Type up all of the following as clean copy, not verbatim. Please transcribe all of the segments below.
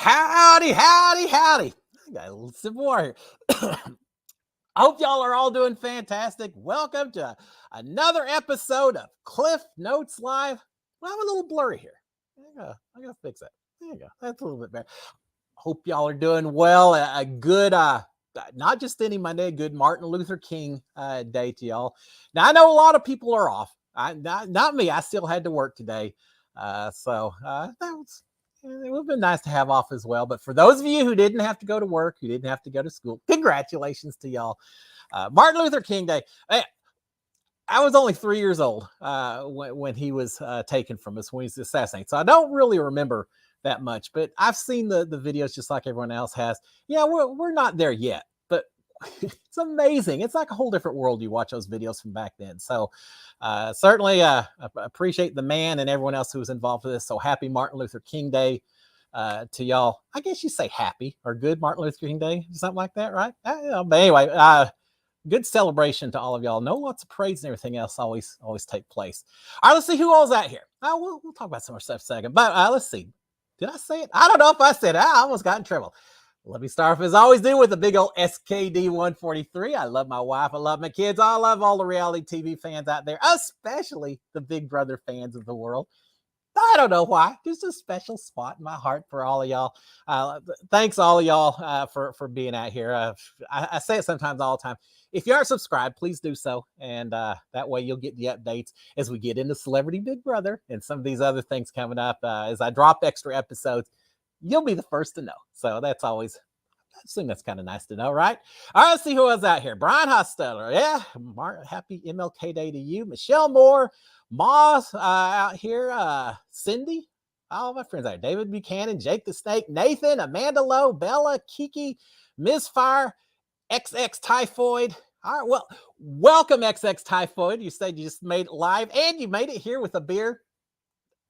Howdy, howdy, howdy. I got a little sip of water here. I hope y'all are all doing fantastic. Welcome to another episode of Cliff Notes Live. Well, I'm a little blurry here. I gotta fix that. There you go. That's a little bit better. Hope y'all are doing well. A good, not just any Monday, a good Martin Luther King day to y'all. Now, I know a lot of people are off. Not me. I still had to work today. That was... It would have been nice to have off as well. But for those of you who didn't have to go to work, who didn't have to go to school, congratulations to y'all. Martin Luther King Day. I was only 3 years old when he was taken from us, when he was assassinated. So I don't really remember that much. But I've seen the videos just like everyone else has. Yeah, we're not there yet. But it's amazing. It's like a whole different world. You watch those videos from back then. So certainly appreciate the man and everyone else who was involved with this. So happy Martin Luther King Day to y'all. I guess you say happy or good Martin Luther King Day, something like that, right? But anyway, good celebration to all of y'all. Know lots of praise and everything else always take place. All right, let's see who all's out here. We'll talk about some more stuff in a second. But let's see. Did I say it? I don't know if I said it. I almost got in trouble. Let me start off as I always do with a big old SKD 143. I love my wife. I love my kids. I love all the reality TV fans out there, especially the Big Brother fans of the world. I don't know why. There's a special spot in my heart for all of y'all. Thanks all of y'all for being out here. I say it sometimes all the time. If you aren't subscribed, please do so. And that way you'll get the updates as we get into Celebrity Big Brother and some of these other things coming up. As I drop extra episodes, you'll be the first to know. So that's always, I assume that's kind of nice to know, right? All right, let's see who was out here. Brian Hosteller. Yeah, happy MLK Day to you. Michelle Moore, Moss out here. Cindy, all my friends out here. David Buchanan, Jake the Snake, Nathan, Amanda Lowe, Bella, Kiki, Ms. Fire, XX Typhoid. All right, well, welcome XX Typhoid. You said you just made it live and you made it here with a beer.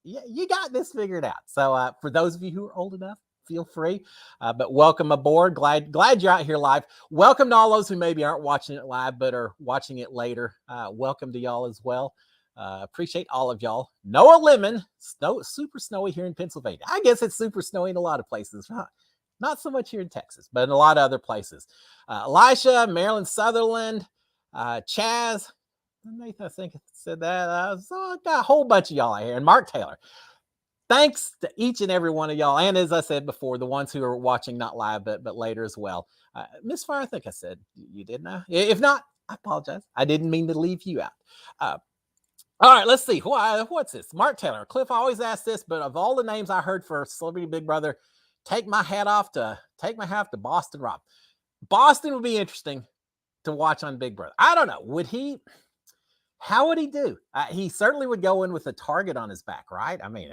Yeah, you got this figured out. So for those of you who are old enough, feel free. But welcome aboard. Glad you're out here live. Welcome to all those who maybe aren't watching it live, but are watching it later. Welcome to y'all as well. Appreciate all of y'all. Noah Lemon, super snowy here in Pennsylvania. I guess it's super snowy in a lot of places. Not so much here in Texas, but in a lot of other places. Elisha, Marilyn Sutherland, Chaz, Nathan, I think I said that. So I got a whole bunch of y'all out here. And Mark Taylor. Thanks to each and every one of y'all. And as I said before, the ones who are watching not live, but later as well. Miss Fire, I think I said you did now. If not, I apologize. I didn't mean to leave you out. All right, let's see. What's this? Mark Taylor. Cliff always asks this, but of all the names I heard for Celebrity Big Brother, take my hat off to Boston Rob. Boston would be interesting to watch on Big Brother. I don't know. How would he do? He certainly would go in with a target on his back, right? I mean,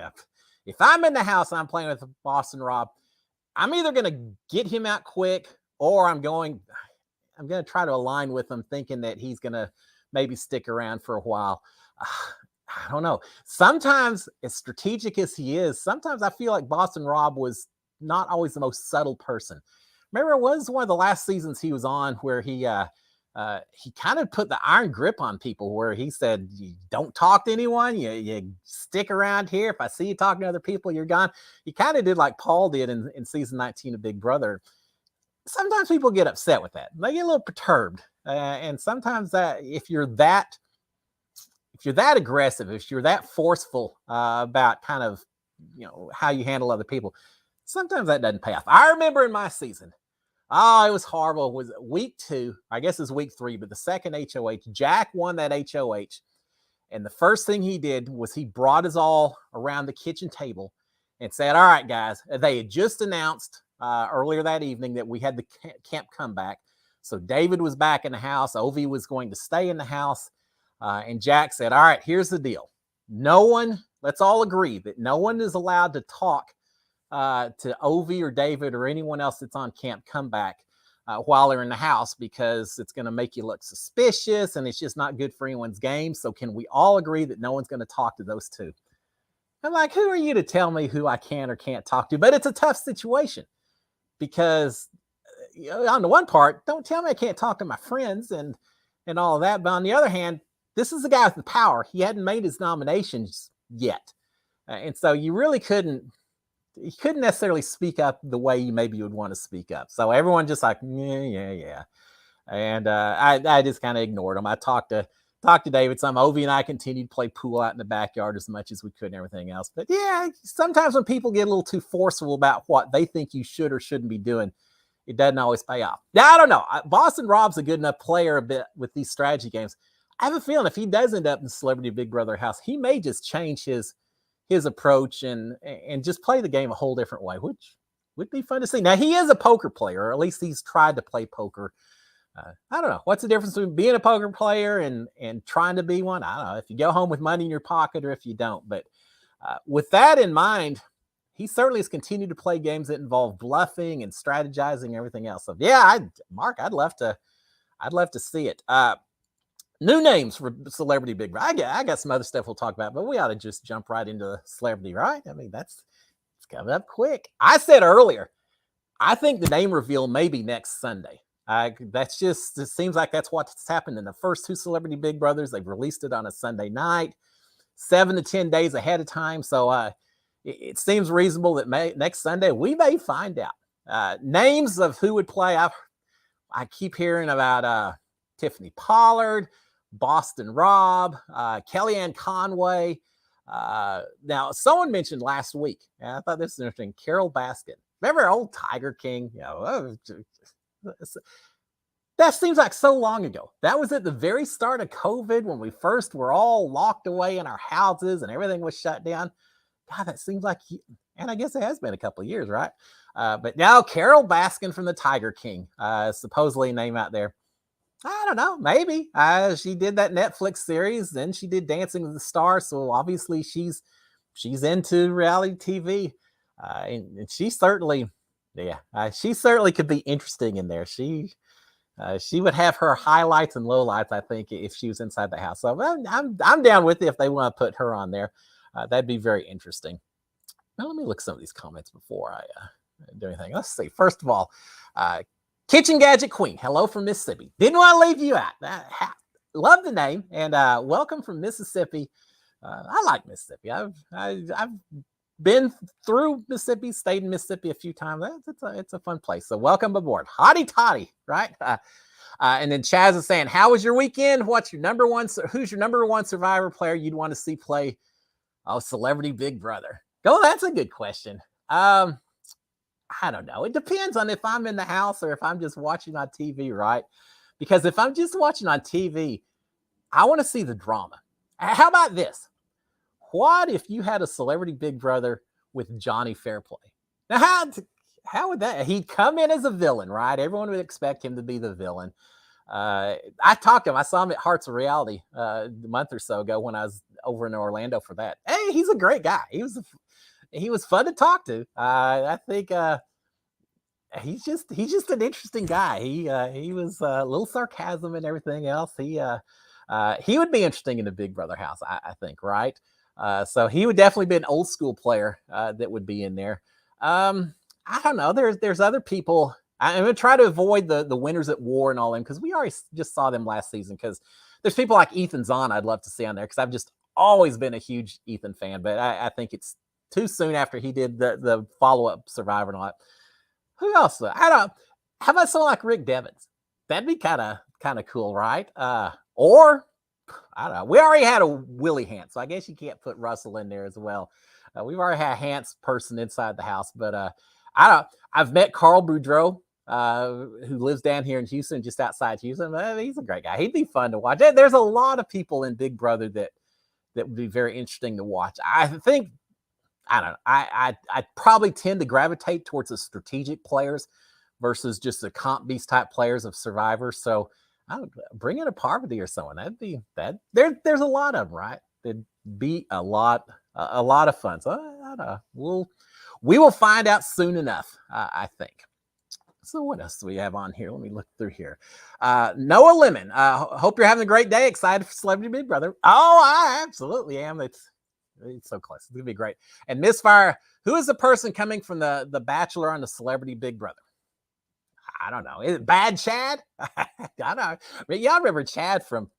if I'm in the house and I'm playing with Boston Rob, I'm either going to get him out quick or I'm going to try to align with him thinking that he's going to maybe stick around for a while. I don't know. Sometimes, as strategic as he is, sometimes I feel like Boston Rob was not always the most subtle person. Remember, it was one of the last seasons he was on where he kind of put the iron grip on people where he said, you don't talk to anyone. You stick around here. If I see you talking to other people, you're gone. He kind of did like Paul did in season 19 of Big Brother. Sometimes people get upset with that. They get a little perturbed. And sometimes if you're that aggressive, if you're that forceful about kind of, how you handle other people, sometimes that doesn't pay off. I remember in my season, it was horrible. It was week 2. I guess it was week 3, but the second HOH, Jack won that HOH. And the first thing he did was he brought us all around the kitchen table and said, all right, guys, they had just announced earlier that evening that we had the camp comeback. So David was back in the house. Ovi was going to stay in the house. And Jack said, all right, here's the deal. Let's all agree that no one is allowed to talk to Ovi or David or anyone else that's on camp comeback while they're in the house, because it's going to make you look suspicious and it's just not good for anyone's game. So can we all agree that no one's going to talk to those two? I'm like, who are you to tell me who I can or can't talk to? But it's a tough situation because on the one part, don't tell me I can't talk to my friends and all of that. But on the other hand, this is the guy with the power. He hadn't made his nominations yet. And so you really couldn't he couldn't necessarily speak up the way you maybe would want to speak up. So everyone just like, yeah. And I just kind of ignored him. I talked to David some. Ovi and I continued to play pool out in the backyard as much as we could and everything else. But yeah, sometimes when people get a little too forceful about what they think you should or shouldn't be doing, it doesn't always pay off. Now, I don't know. Boston Rob's a good enough player a bit with these strategy games. I have a feeling if he does end up in Celebrity Big Brother house, he may just change his approach and just play the game a whole different way, which would be fun to see. Now, he is a poker player, or at least he's tried to play poker. I don't know. What's the difference between being a poker player and trying to be one? I don't know. If you go home with money in your pocket or if you don't. But with that in mind, he certainly has continued to play games that involve bluffing and strategizing and everything else. So yeah, Mark, I'd love to see it. New names for Celebrity Big Brother. I got some other stuff we'll talk about, but we ought to just jump right into celebrity, right? I mean, it's coming up quick. I said earlier, I think the name reveal may be next Sunday. It seems like that's what's happened in the first two Celebrity Big Brothers. They've released it on a Sunday night, 7 to 10 days ahead of time. So it seems reasonable that next Sunday we may find out names of who would play. I keep hearing about Tiffany Pollard, Boston Rob, Kellyanne Conway. Now, someone mentioned last week, and I thought this was interesting, Carol Baskin. Remember old Tiger King? That seems like so long ago. That was at the very start of COVID when we first were all locked away in our houses and everything was shut down. God, that seems like, and I guess it has been a couple of years, right? But now Carol Baskin from the Tiger King, supposedly a name out there. I don't know, maybe. She did that Netflix series, then she did Dancing with the Stars, so obviously she's into reality TV, and she certainly could be interesting in there. She would have her highlights and lowlights, I think, if she was inside the house. So I'm down with it if they want to put her on there. That'd be very interesting. Now let me look at some of these comments before I do anything. Let's see. First of all, Kitchen Gadget Queen, hello from Mississippi. Didn't want to leave you out. Love the name and welcome from Mississippi. I like Mississippi. I've been through Mississippi, stayed in Mississippi a few times. It's a fun place. So welcome aboard. Hotty toddy, right? And then Chaz is saying, how was your weekend? Who's your number one Survivor player you'd want to see play Celebrity Big Brother? That's a good question. I don't know. It depends on if I'm in the house or if I'm just watching on TV, right? Because if I'm just watching on TV, I want to see the drama. How about this? What if you had a Celebrity Big Brother with Johnny Fairplay? Now, how would that? He'd come in as a villain, right? Everyone would expect him to be the villain. I talked to him. I saw him at Hearts of Reality a month or so ago when I was over in Orlando for that. Hey, he's a great guy. He was fun to talk to. I think he's just an interesting guy. He was a little sarcasm and everything else. He would be interesting in the Big Brother house, I think, right? So he would definitely be an old school player that would be in there. I don't know. There's other people. I'm going to try to avoid the winners at war and all them because we already just saw them last season. Because there's people like Ethan Zahn I'd love to see on there because I've just always been a huge Ethan fan. But I think it's too soon after he did the follow-up Survivor and all that. Who else? I don't. How about someone like Rick Devens? That'd be kind of cool, right? Or I don't know. We already had a Willie Hance, so I guess you can't put Russell in there as well. We've already had a Hance person inside the house, but I don't. I've met Carl Boudreaux, who lives down here in Houston, just outside Houston. He's a great guy. He'd be fun to watch. There's a lot of people in Big Brother that would be very interesting to watch. I think. I don't know. I probably tend to gravitate towards the strategic players versus just the comp beast type players of Survivor. So I would bring in a Parvati or someone. That'd be that. There's a lot of them, right? It'd be a lot of fun. So I don't know. We will find out soon enough. I think. So what else do we have on here? Let me look through here. Noah Lemon. Hope you're having a great day. Excited for Celebrity Big Brother. Oh, I absolutely am. It's so close. It's gonna be great. And Misfire, who is the person coming from the Bachelor on the Celebrity Big Brother? I don't know. Is it Bad Chad? I don't know. But y'all remember Chad from?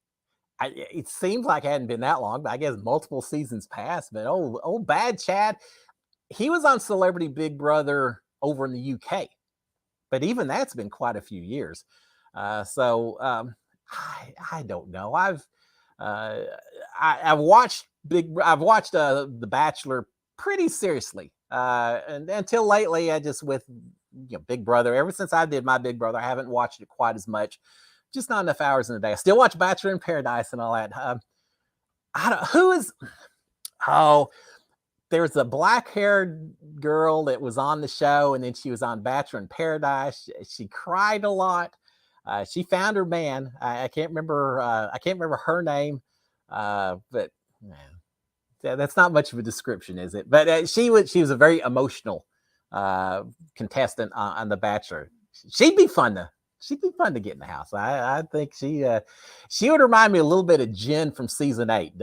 It seems like it hadn't been that long, but I guess multiple seasons passed. But old Bad Chad, he was on Celebrity Big Brother over in the UK, but even that's been quite a few years. I don't know. Uh, I've watched The Bachelor pretty seriously, and until lately, I just with Big Brother. Ever since I did my Big Brother, I haven't watched it quite as much. Just not enough hours in a day. I still watch Bachelor in Paradise and all that. I don't. Who is? Oh, there's a black-haired girl that was on the show, and then she was on Bachelor in Paradise. She cried a lot. She found her man. I can't remember. I can't remember her name, but that's not much of a description, is it? But she was a very emotional contestant on The Bachelor. She'd be fun to get in the house. I think she would remind me a little bit of Jen from season 8.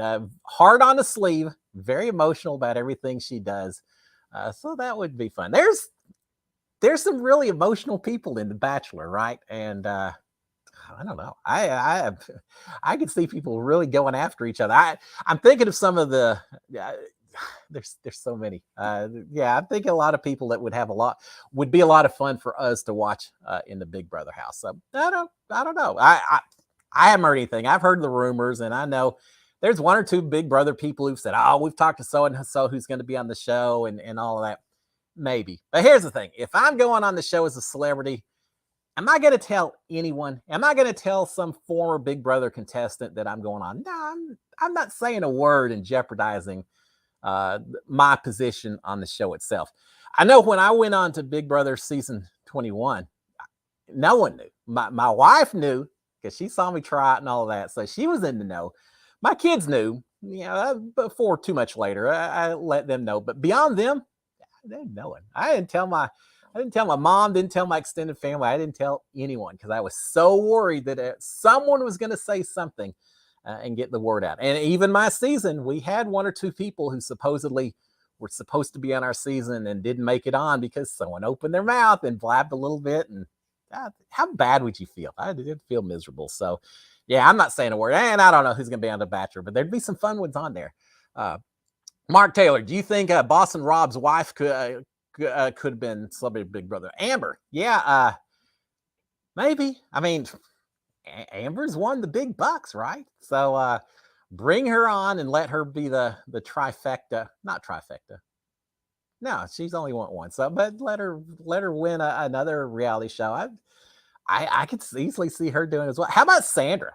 Hard on the sleeve, very emotional about everything she does. So that would be fun. There's some really emotional people in The Bachelor, right? And I don't know. I could see people really going after each other. I'm thinking of some of the. There's so many. I'm thinking a lot of people that would be a lot of fun for us to watch in the Big Brother house. So I don't know. I haven't heard anything. I've heard the rumors, and I know there's one or two Big Brother people who've said, "Oh, we've talked to so and so who's going to be on the show," and all of that. Maybe. But here's the thing. If I'm going on the show as a celebrity, am I going to tell anyone? Am I going to tell some former Big Brother contestant that I'm going on? No, I'm not saying a word and jeopardizing my position on the show itself. I know when I went on to Big Brother season 21, no one knew. My wife knew because she saw me try it and all of that. So she was in the know. My kids knew, before too much later, I let them know. But beyond them, they didn't know it. I didn't tell my mom, didn't tell my extended family. I didn't tell anyone because I was so worried that someone was going to say something and get the word out. And even my season, we had one or two people who supposedly were supposed to be on our season and didn't make it on because someone opened their mouth and blabbed a little bit. And how bad would you feel? I did feel miserable. So, yeah, I'm not saying a word. And I don't know who's going to be on The Bachelor, but there'd be some fun ones on there. Mark Taylor, do you think Boston Rob's wife could have been Celebrity Big Brother? Amber, yeah, maybe. I mean, Amber's won the big bucks, right? So bring her on and let her be the trifecta. Not trifecta. No, she's only won one. So, but let her win another reality show. I could easily see her doing as well. How about Sandra?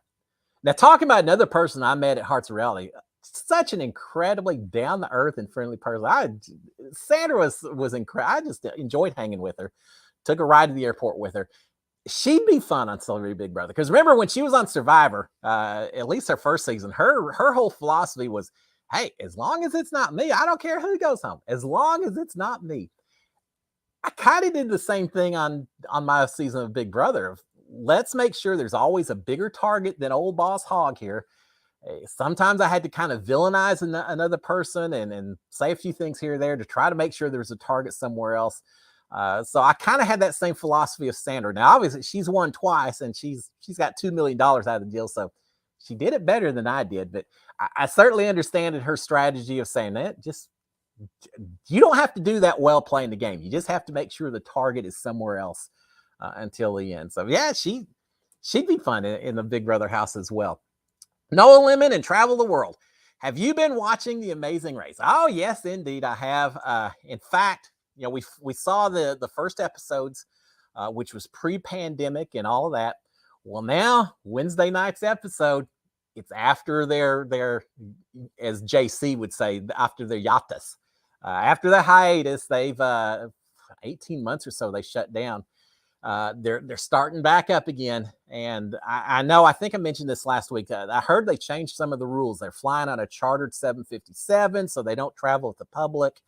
Now, talking about another person I met at Hearts of Reality, such an incredibly down to earth and friendly person. Sandra was incredible. I just enjoyed hanging with her. Took a ride to the airport with her. She'd be fun on Celebrity Big Brother because remember when she was on Survivor, at least her first season, her whole philosophy was, "Hey, as long as it's not me, I don't care who goes home. As long as it's not me." I kind of did the same thing on my season of Big Brother. Let's make sure there's always a bigger target than old boss Hogg here. Sometimes I had to kind of villainize another person and say a few things here or there to try to make sure there's a target somewhere else. So I kind of had that same philosophy of Sandra. Now, obviously, she's won twice, and she's got $2 million out of the deal, so she did it better than I did. But I certainly understand her strategy of saying that you don't have to do that well playing the game. You just have to make sure the target is somewhere else until the end. So yeah, she'd be fun in the Big Brother house as well. Noah Lemon and Travel the World. Have you been watching The Amazing Race? Oh, yes, indeed, I have. In fact, we saw the first episodes, which was pre-pandemic and all of that. Well, now Wednesday night's episode, it's after their, as JC would say, after their hiatus. After the hiatus, they've 18 months or so they shut down. They're starting back up again. And I know, I think I mentioned this last week. I heard they changed some of the rules. They're flying on a chartered 757, so they don't travel with the public.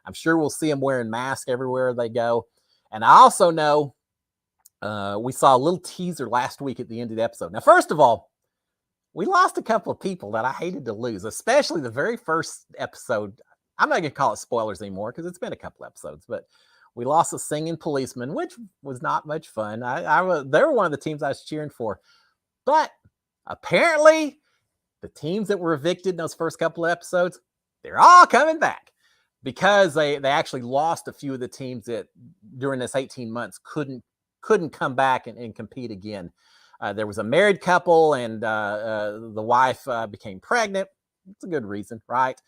I'm sure we'll see them wearing masks everywhere they go. And I also know we saw a little teaser last week at the end of the episode. Now, first of all, we lost a couple of people that I hated to lose, especially the very first episode. I'm not going to call it spoilers anymore because it's been a couple episodes, but we lost a singing policeman, which was not much fun. They were one of the teams I was cheering for. But apparently, the teams that were evicted in those first couple of episodes, they're all coming back. because they actually lost a few of the teams that during this 18 months couldn't come back and compete again. There was a married couple, and the wife became pregnant. It's a good reason, right?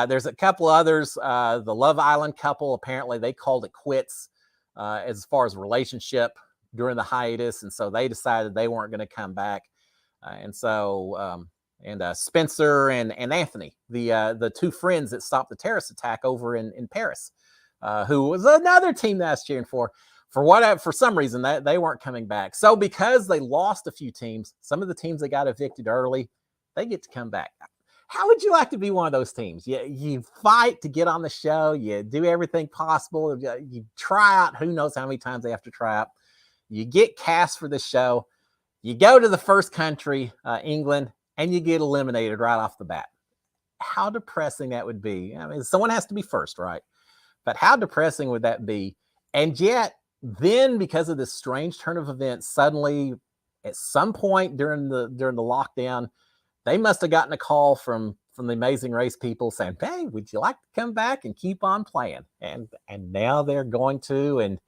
There's a couple others. The Love Island couple, apparently they called it quits as far as relationship during the hiatus, and so they decided they weren't going to come back. And Spencer and Anthony, the two friends that stopped the terrorist attack over in Paris, who was another team that I was cheering for some reason that they weren't coming back. So because they lost a few teams, some of the teams that got evicted early, they get to come back. How would you like to be one of those teams? You fight to get on the show. You do everything possible. You try out. Who knows how many times they have to try out. You get cast for the show. You go to the first country, England, and you get eliminated right off the bat. How depressing that would be. I mean, someone has to be first, right? But how depressing would that be? And yet, then because of this strange turn of events, suddenly at some point during the lockdown, they must have gotten a call from the Amazing Race people saying, "Hey, would you like to come back and keep on playing?" And now they're going to, and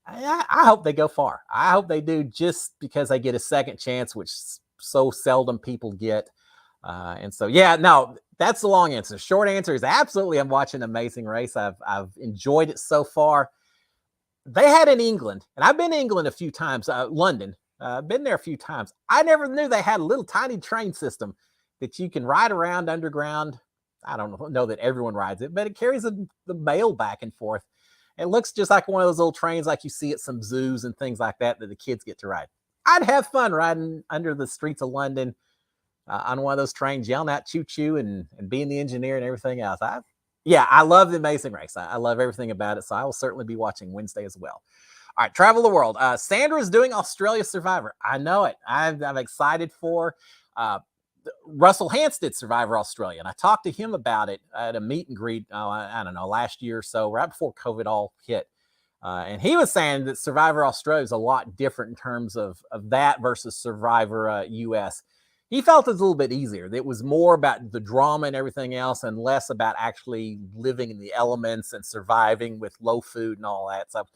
I hope they go far. I hope they do, just because they get a second chance, which so seldom people get. And so, yeah, no, that's the long answer. Short answer is absolutely. I'm watching Amazing Race. I've enjoyed it so far. They had in England, and I've been to England a few times, London. Been there a few times. I never knew they had a little tiny train system that you can ride around underground. I don't know that everyone rides it, but it carries the mail back and forth. It looks just like one of those little trains like you see at some zoos and things like that the kids get to ride. I'd have fun riding under the streets of London on one of those trains, yelling out choo-choo and being the engineer and everything else. I love the Amazing Race. I love everything about it, so I will certainly be watching Wednesday as well. All right, travel the world. Sandra is doing Australia Survivor. I know it. I'm excited for Russell Hansted Survivor Australia, and I talked to him about it at a meet and greet, I don't know, last year or so, right before COVID all hit. And he was saying that Survivor Australia is a lot different in terms of that versus Survivor US. He felt it was a little bit easier. It was more about the drama and everything else and less about actually living in the elements and surviving with low food and all that. So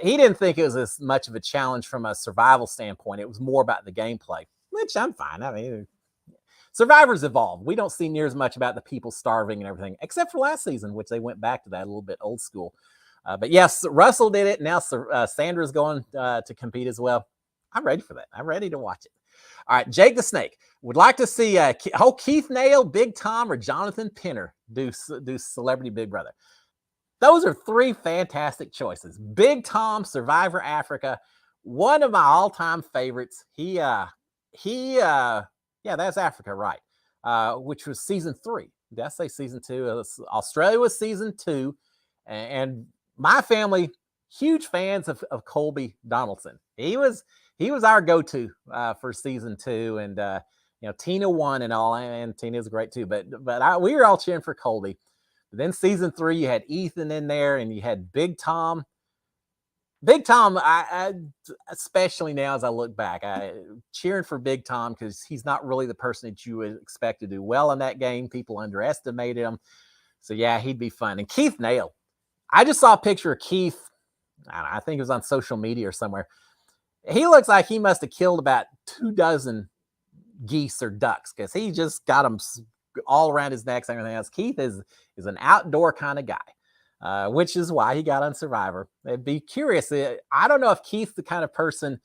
he didn't think it was as much of a challenge from a survival standpoint. It was more about the gameplay, which I'm fine. I mean, Survivor's evolved. We don't see near as much about the people starving and everything, except for last season, which they went back to that a little bit old school. But yes, Russell did it. Now Sandra's going to compete as well. I'm ready for that. I'm ready to watch it. All right, Jake the Snake would like to see Keith Nail, Big Tom, or Jonathan Pinner do Celebrity Big Brother. Those are three fantastic choices. Big Tom, Survivor Africa, one of my all-time favorites. Yeah, that's Africa, right? Which was season 3. Did I say season 2? Australia was season 2, and my family, huge fans of Colby Donaldson. He was our go-to for season 2, and Tina won and all, and Tina's great too. But we were all cheering for Colby. But then season 3, you had Ethan in there, and you had Big Tom. Big Tom, I especially now as I look back, cheering for Big Tom because he's not really the person that you would expect to do well in that game. People underestimated him. So, yeah, he'd be fun. And Keith Nail. I just saw a picture of Keith. I think it was on social media or somewhere. He looks like he must have killed about 24 geese or ducks because he just got them all around his neck and everything else. Keith is an outdoor kind of guy. Which is why he got on Survivor. I'd be curious. I don't know if Keith's the kind of person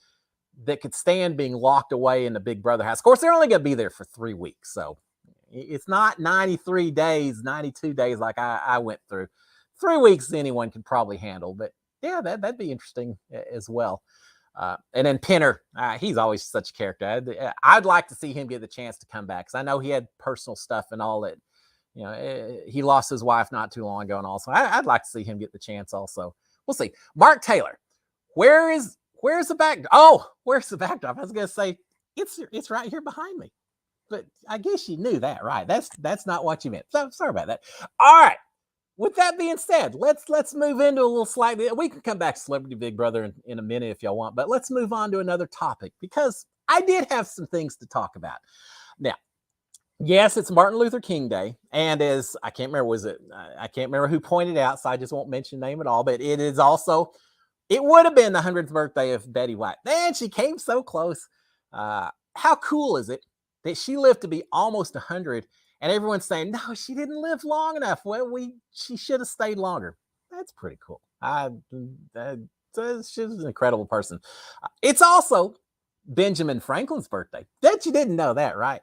that could stand being locked away in the Big Brother house. Of course, they're only going to be there for 3 weeks. So it's not 93 days, 92 days like I went through. 3 weeks anyone could probably handle. But yeah, that'd be interesting as well. And then Pinner, he's always such a character. I'd like to see him get the chance to come back because I know he had personal stuff and all that. He lost his wife not too long ago, and also I'd like to see him get the chance. Also, we'll see. Mark Taylor, where's the backdrop? Oh, where's the backdrop? I was gonna say it's right here behind me, but I guess you knew that, right? That's not what you meant. So sorry about that. All right. With that being said, let's move into a little slightly. We can come back to Celebrity Big Brother in a minute if y'all want, but let's move on to another topic because I did have some things to talk about. Now, Yes, it's Martin Luther King Day, and as I can't remember, I can't remember who pointed out, so I just won't mention the name at all. But it is also, it would have been the 100th birthday of Betty White. Man, she came so close. How cool is it that she lived to be almost 100, and everyone's saying, no, she didn't live long enough. Well, she should have stayed longer. That's pretty cool. She's an incredible person. It's also Benjamin Franklin's birthday. Bet you didn't know that, right?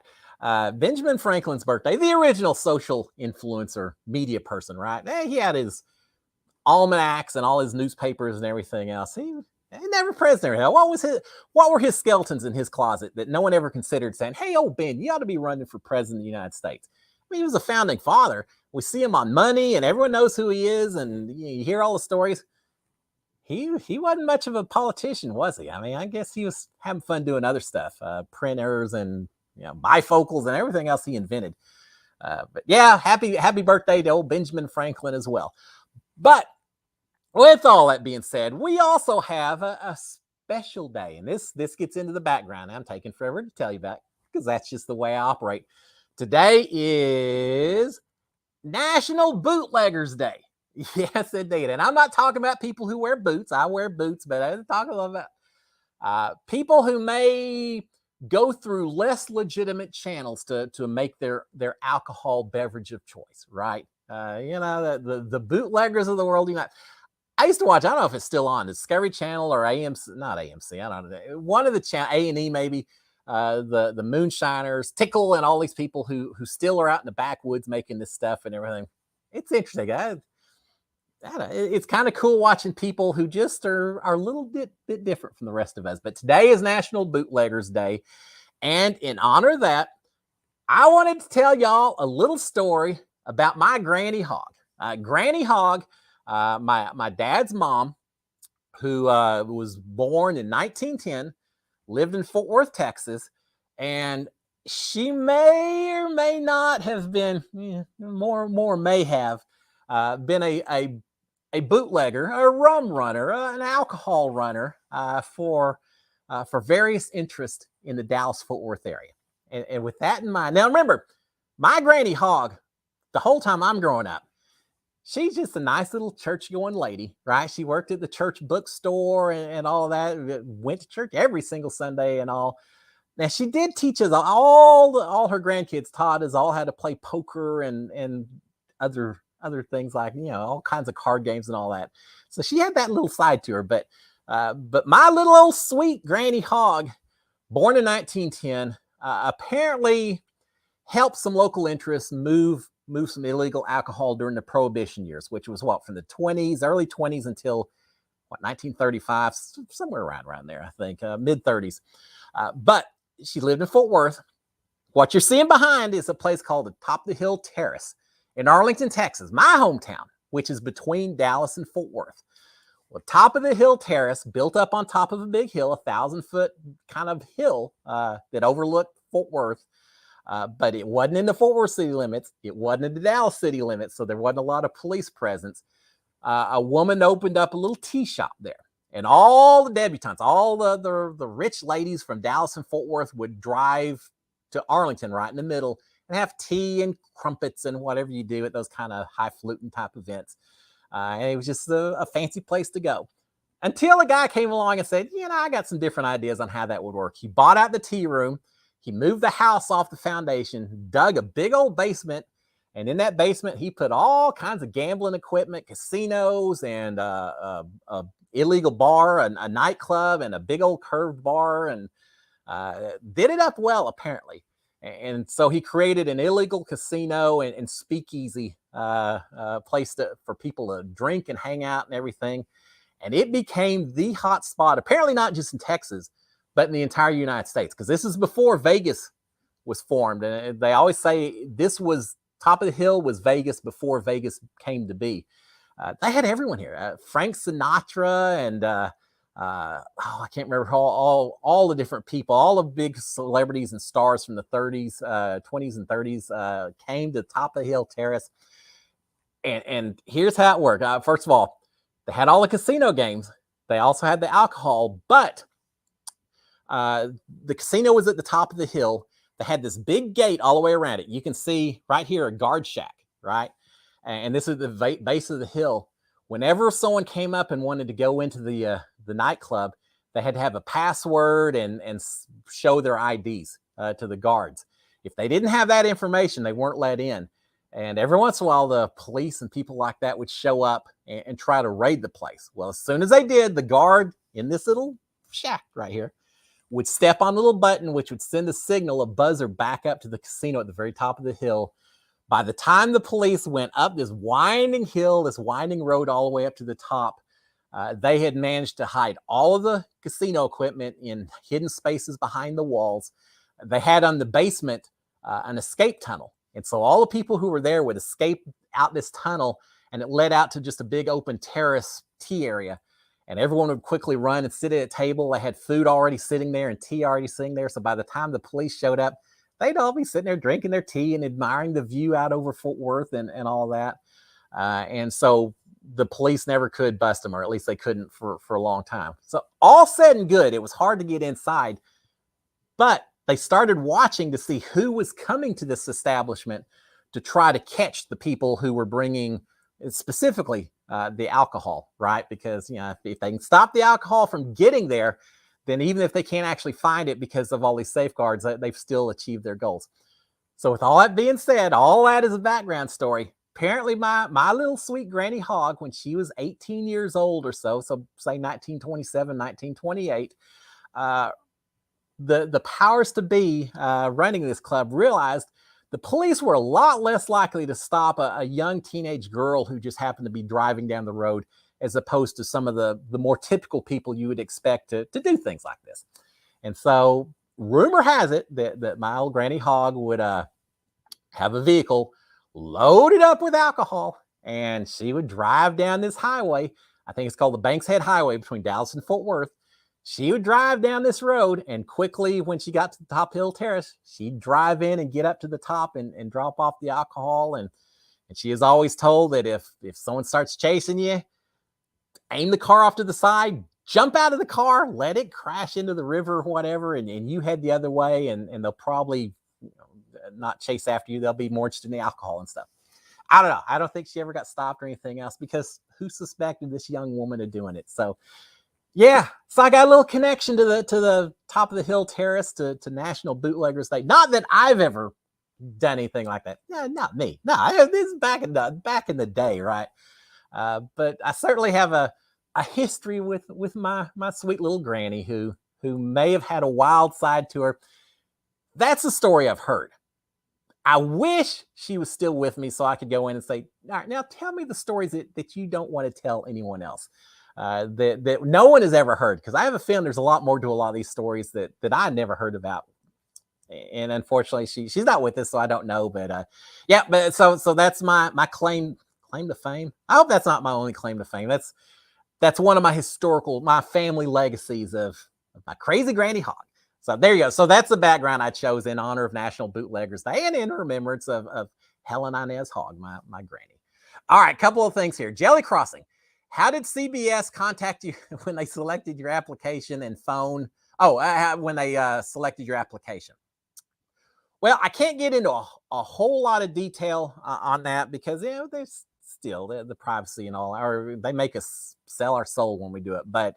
Benjamin Franklin's birthday, the original social influencer media person, right? He had his almanacs and all his newspapers and everything else. He never president. What were his skeletons in his closet that no one ever considered saying, hey, old Ben, you ought to be running for president of the United States? I mean, he was a founding father. We see him on Money and everyone knows who he is, and you hear all the stories. He wasn't much of a politician, was he? I mean, I guess he was having fun doing other stuff, printers and bifocals and everything else he invented. But yeah, happy birthday to old Benjamin Franklin as well. But with all that being said, we also have a special day, and this gets into the background. I'm taking forever to tell you about because that's just the way I operate. Today is National Bootleggers Day. Yes, indeed. And I'm not talking about people who wear boots. I wear boots, but I'm talking about people who may go through less legitimate channels to make their alcohol beverage of choice, right? The bootleggers of the world. I used to watch, I don't know if it's still on, Discovery Channel or AMC, not AMC, I don't know. One of the channel, A&E maybe, the Moonshiners, Tickle, and all these people who still are out in the backwoods making this stuff and everything. It's interesting. It's kind of cool watching people who just are a little bit different from the rest of us. But today is National Bootleggers Day. And in honor of that, I wanted to tell y'all a little story about my Granny Hogg. Granny Hogg, my dad's mom, who was born in 1910, lived in Fort Worth, Texas, and she may or may not have been, more may have been a bootlegger, a rum runner, an alcohol runner for various interests in the Dallas-Fort Worth area. And with that in mind, now remember, my Granny Hogg, the whole time I'm growing up, she's just a nice little church-going lady, right? She worked at the church bookstore and all that, went to church every single Sunday and all. Now, she did teach us, all her grandkids taught us all how to play poker and other things like, all kinds of card games and all that. So she had that little side to her. But my little old sweet Granny Hogg, born in 1910, apparently helped some local interests move some illegal alcohol during the Prohibition years, which was from the early 20s until 1935, somewhere around there, I think, mid 30s. But she lived in Fort Worth. What you're seeing behind is a place called the Top of the Hill Terrace in Arlington, Texas, my hometown, which is between Dallas and Fort Worth. Well, Top of the Hill Terrace, built up on top of a big hill, 1,000-foot kind of hill that overlooked Fort Worth. But it wasn't in the Fort Worth city limits. It wasn't in the Dallas city limits, so there wasn't a lot of police presence. A woman opened up a little tea shop there. And all the debutantes, all the rich ladies from Dallas and Fort Worth would drive to Arlington right in the middle and have tea and crumpets and whatever you do at those kind of highfalutin type events. And it was just a fancy place to go. Until a guy came along and said, I got some different ideas on how that would work. He bought out the tea room. He moved the house off the foundation, dug a big old basement, and in that basement, he put all kinds of gambling equipment, casinos, and a illegal bar, a nightclub, and a big old curved bar, and did it up well, apparently. And so he created an illegal casino and speakeasy place for people to drink and hang out and everything. And it became the hot spot, apparently not just in Texas, but in the entire United States, because this is before Vegas was formed. And they always say Top of the Hill was Vegas before Vegas came to be. They had everyone here. Frank Sinatra and I can't remember all the different people, all the big celebrities and stars from the 30s, 20s and 30s came to Top of the Hill Terrace. And here's how it worked. First of all, they had all the casino games. They also had the alcohol, but the casino was at the top of the hill. they had this big gate all the way around it. You can see right here a guard shack, right? And this is the base of the hill. Whenever someone came up and wanted to go into the nightclub, they had to have a password and show their IDs to the guards. If they didn't have that information, they weren't let in. And every once in a while, the police and people like that would show up and try to raid the place. Well, as soon as they did, the guard in this little shack right here would step on a little button, which would send a signal, a buzzer, back up to the casino at the very top of the hill. By the time the police went up this winding hill, this winding road all the way up to the top, they had managed to hide all of the casino equipment in hidden spaces behind the walls. They had on the basement an escape tunnel. And so all the people who were there would escape out this tunnel, and it led out to just a big open terrace tea area. And everyone would quickly run and sit at a table. They had food already sitting there and tea already sitting there. So by the time the police showed up, they'd all be sitting there drinking their tea and admiring the view out over Fort Worth and all that. And so the police never could bust them, or at least they couldn't for a long time. So all said and good, it was hard to get inside. But they started watching to see who was coming to this establishment to try to catch the people who were bringing specifically the alcohol, right? Because, you know, if they can stop the alcohol from getting there, then even if they can't actually find it because of all these safeguards, they've still achieved their goals. So with all that being said, all that is a background story. Apparently my little sweet Granny Hogg, when she was 18 years old or so say 1927, 1928, the powers to be running this club realized the police were a lot less likely to stop a young teenage girl who just happened to be driving down the road, as opposed to some of the more typical people you would expect to do things like this. And so rumor has it that my old Granny Hogg would have a vehicle loaded up with alcohol, and she would drive down this highway. I think it's called the Banks Head Highway between Dallas and Fort Worth. She would drive down this road, and quickly, when she got to the top hill terrace, she'd drive in and get up to the top and drop off the alcohol. And she is always told that if someone starts chasing you, aim the car off to the side, jump out of the car, let it crash into the river or whatever, and you head the other way, and they'll probably not chase after you. They'll be more interested in the alcohol and stuff. I don't know. I don't think she ever got stopped or anything else, because who suspected this young woman of doing it? So yeah, so I got a little connection to the top of the hill terrace to National Bootleggers Day. Not that I've ever done anything like that. No, not me. No, this is back in the day, right? But I certainly have a history with my sweet little granny who may have had a wild side to her. That's a story I've heard. I wish she was still with me so I could go in and say, all right, now tell me the stories that you don't want to tell anyone else. That no one has ever heard, because I have a feeling there's a lot more to a lot of these stories that I never heard about. And unfortunately, she's not with us, so I don't know. But yeah, but so that's my claim to fame. I hope that's not my only claim to fame. That's one of my family legacies of my crazy Granny Hogg. So there you go. So that's the background I chose in honor of National Bootleggers Day and in remembrance of Helen Inez Hogg, my granny. All right, couple of things here. Jelly Crossing. How did CBS contact you when they selected your application and phone? When they selected your application. Well, I can't get into a whole lot of detail on that, because there's still the privacy and all, or they make us sell our soul when we do it. But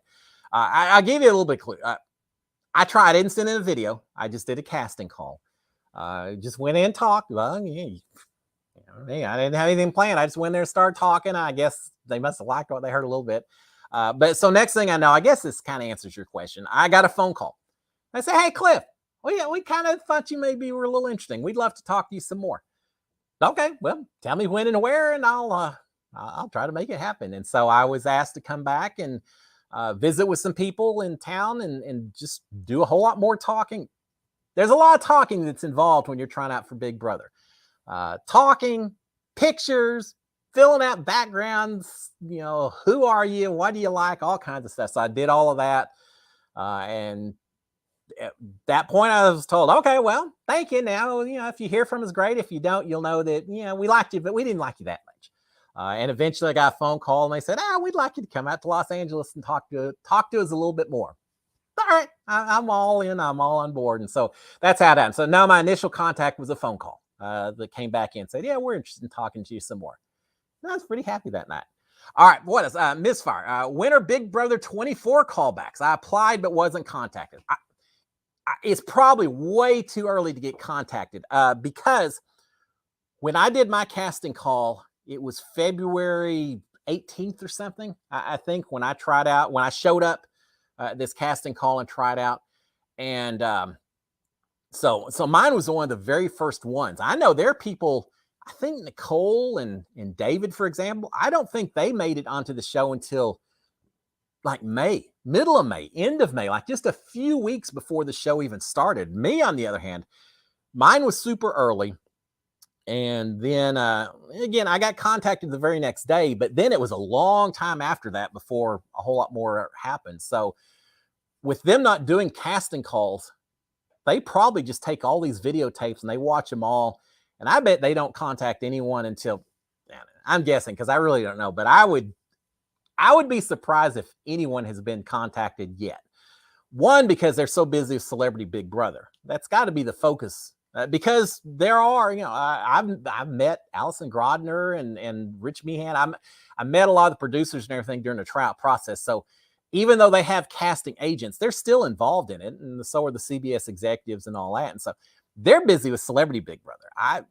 I'll give you a little bit of clue. I tried. I didn't send in a video. I just did a casting call. Just went in and talked. Well, I didn't have anything planned. I just went there and started talking. I guess they must have liked what they heard a little bit. But so next thing I know, I guess this kind of answers your question. I got a phone call. I said, hey, Cliff, we kind of thought you maybe were a little interesting. We'd love to talk to you some more. Okay, well, tell me when and where, and I'll try to make it happen. And so I was asked to come back and visit with some people in town and just do a whole lot more talking. There's a lot of talking that's involved when you're trying out for Big Brother. Talking, pictures, filling out backgrounds, who are you? What do you like? All kinds of stuff. So I did all of that. And at that point I was told, okay, well, thank you. Now, if you hear from us, great. If you don't, you'll know that, we liked you, but we didn't like you that much. And eventually I got a phone call and they said, we'd like you to come out to Los Angeles and talk to us a little bit more. all right, I'm all in. I'm all on board. And so that's how it happened. So now my initial contact was a phone call that came back in and said, yeah, we're interested in talking to you some more. And I was pretty happy that night. All right, what is Misfire? When are Big Brother 24 callbacks? I applied but wasn't contacted. It's probably way too early to get contacted because when I did my casting call, it was February 18th or something. I think when I showed up this casting call and tried out. And so mine was one of the very first ones. I know there are people, I think Nicole and David, for example, I don't think they made it onto the show until like May, middle of May, end of May, like just a few weeks before the show even started. Me, on the other hand, mine was super early. And then, again, I got contacted the very next day, but then it was a long time after that before a whole lot more happened. So with them not doing casting calls, they probably just take all these videotapes and they watch them all. And I bet they don't contact anyone until, I'm guessing, because I really don't know, but I would be surprised if anyone has been contacted yet. One, because they're so busy with Celebrity Big Brother. That's got to be the focus. Because there are, I've met Allison Grodner and Rich Meehan. I met a lot of the producers and everything during the tryout process. So even though they have casting agents, they're still involved in it. And so are the CBS executives and all that. And so they're busy with Celebrity Big Brother.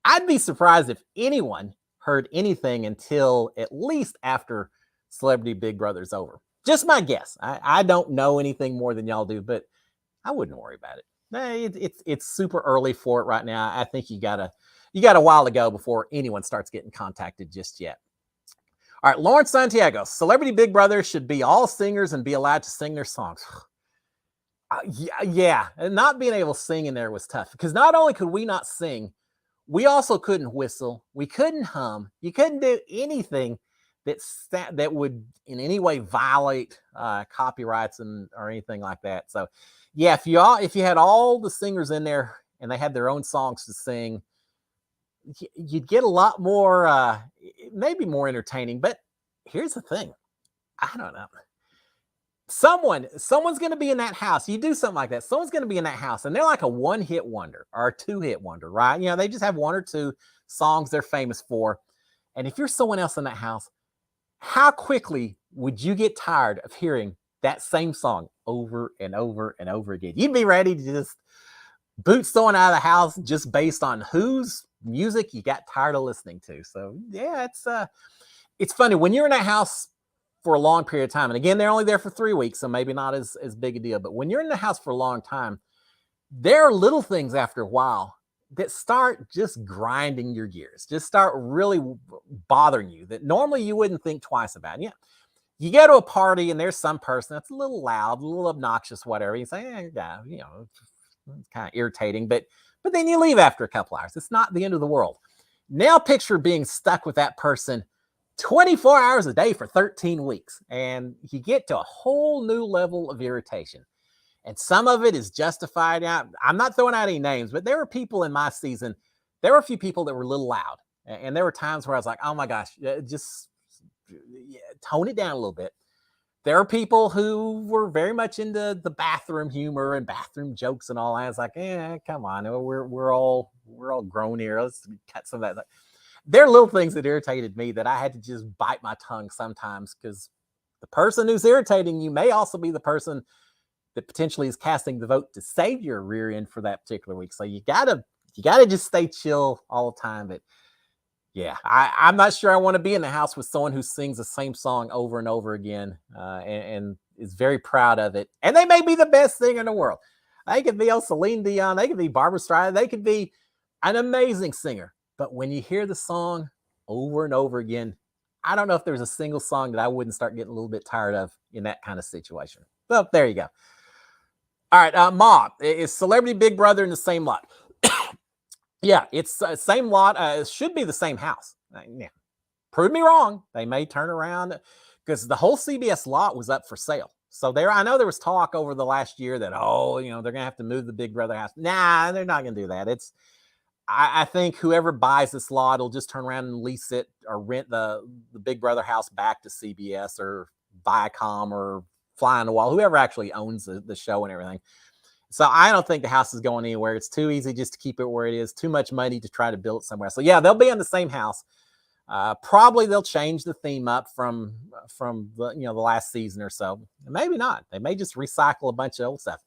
I'd be surprised if anyone heard anything until at least after Celebrity Big Brother's over. Just my guess. I don't know anything more than y'all do, but I wouldn't worry about it. It's super early for it right now. I think you got a while to go before anyone starts getting contacted just yet. All right, Lawrence Santiago, Celebrity Big Brother should be all singers and be allowed to sing their songs. Yeah, and not being able to sing in there was tough because not only could we not sing, we also couldn't whistle, we couldn't hum, you couldn't do anything that would in any way violate copyrights or anything like that. So yeah, if you had all the singers in there and they had their own songs to sing, you'd get a lot more, maybe more entertaining. But here's the thing, I don't know. Someone's going to be in that house. You do something like that, someone's going to be in that house, and they're like a one-hit wonder or a two-hit wonder, right? They just have one or two songs they're famous for. And if you're someone else in that house, how quickly would you get tired of hearing that same song over and over and over again? You'd be ready to just boot someone out of the house just based on whose music you got tired of listening to. So yeah, it's funny when you're in a house for a long period of time. And again, they're only there for 3 weeks, so maybe not as big a deal. But when you're in the house for a long time, there are little things after a while that start just grinding your gears, just start really bothering you that normally you wouldn't think twice about. Yeah, you go to a party and there's some person that's a little loud, a little obnoxious, whatever. You say, yeah, it's kind of irritating, but then you leave after a couple hours. It's not the end of the world. Now picture being stuck with that person 24 hours a day for 13 weeks, and you get to a whole new level of irritation. And some of it is justified. I'm not throwing out any names, but there were people in my season, there were a few people that were a little loud. And there were times where I was like, oh my gosh, just tone it down a little bit. There are people who were very much into the bathroom humor and bathroom jokes and all that. I was like, come on, we're all grown here. Let's cut some of that. There are little things that irritated me that I had to just bite my tongue sometimes, because the person who's irritating you may also be the person that potentially is casting the vote to save your rear end for that particular week. So you gotta just stay chill all the time. But yeah, I'm not sure I want to be in the house with someone who sings the same song over and over again and is very proud of it. And they may be the best singer in the world. They could be Celine Dion. They could be Barbra Streisand. They could be an amazing singer. But when you hear the song over and over again, I don't know if there's a single song that I wouldn't start getting a little bit tired of in that kind of situation. Well, there you go. All right, Ma, is Celebrity Big Brother in the same lot? Yeah, it's same lot. It should be the same house. Yeah. Prove me wrong. They may turn around because the whole CBS lot was up for sale. So I know there was talk over the last year that, they're going to have to move the Big Brother house. Nah, they're not going to do that. I think whoever buys this lot will just turn around and lease it or rent the Big Brother house back to CBS or Viacom or fly on the wall, whoever actually owns the show and everything. So I don't think the house is going anywhere. It's too easy just to keep it where it is. Too much money to try to build it somewhere. So yeah, they'll be in the same house. Probably they'll change the theme up from the last season or so. Maybe not. They may just recycle a bunch of old stuff.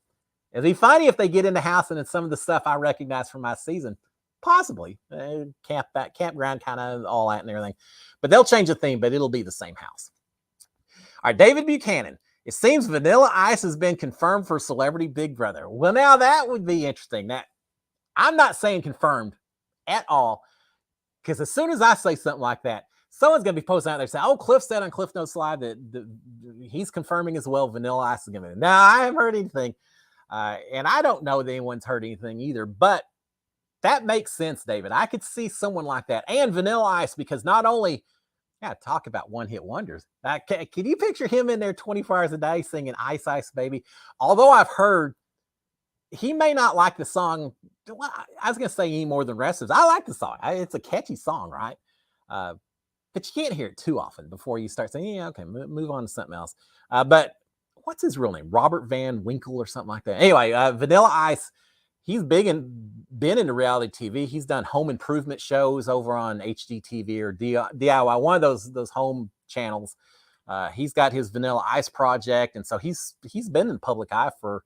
It'd be funny if they get in the house and it's some of the stuff I recognize from my season. Possibly campground kind of all that and everything. But they'll change the theme, but it'll be the same house. All right, David Buchanan. It seems Vanilla Ice has been confirmed for Celebrity Big Brother. Well, now that would be interesting. That I'm not saying confirmed at all, because as soon as I say something like that, someone's going to be posting out there saying, "Oh, Cliff said on Cliff Notes Live that he's confirming as well Vanilla Ice is going to be." Now, I haven't heard anything, and I don't know that anyone's heard anything either. But that makes sense, David. I could see someone like that, and Vanilla Ice, because not only. Yeah, talk about one-hit wonders. Can you picture him in there 24 hours a day singing Ice Ice Baby? Although I've heard he may not like the song. Well, I was going to say any more than the rest of us. I like the song. It's a catchy song, right? But you can't hear it too often before you start saying, yeah, okay, move on to something else. But what's his real name? Robert Van Winkle or something like that. Anyway, Vanilla Ice, he's been into reality TV. He's done home improvement shows over on HGTV or DIY, one of those home channels. He's got his Vanilla Ice project, and so he's been in the public eye for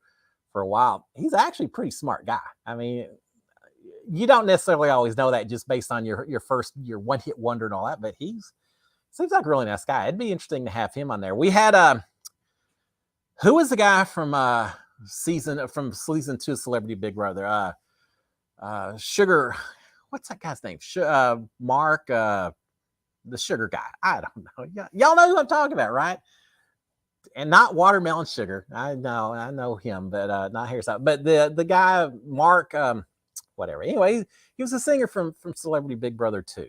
a while. He's actually a pretty smart guy. I mean, you don't necessarily always know that just based on your one-hit wonder and all that, but seems like a really nice guy. It'd be interesting to have him on there. We had who was the guy from season 2 of Celebrity Big Brother? Sugar, what's that guy's name? Mark, the sugar guy. I don't know. Y'all know who I'm talking about, right? And not Watermelon Sugar. I know him, but not hairstyle. But the guy Mark, whatever. Anyway, he was a singer from Celebrity Big Brother 2.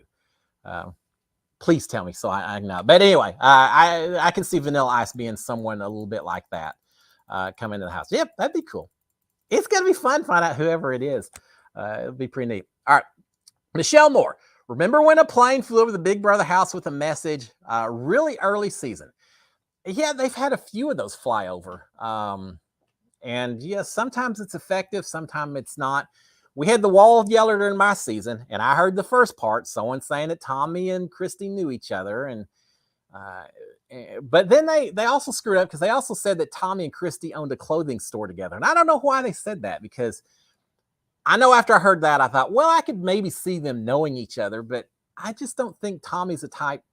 Please tell me so I know. But anyway, I can see Vanilla Ice being someone a little bit like that. Come into the house. Yep, that'd be cool. It's gonna be fun to find out whoever it is. It'll be pretty neat. All right, Michelle Moore. Remember when a plane flew over the Big Brother house with a message? Really early season. Yeah, they've had a few of those fly over. And yes, sometimes it's effective, sometimes it's not. We had the wall yeller during my season, and I heard the first part. Someone saying that Tommy and Christy knew each other, and but then they also screwed up because they also said that Tommy and Christy owned a clothing store together. And I don't know why they said that, because I know after I heard that, I thought, well, I could maybe see them knowing each other, but I just don't think Tommy's the type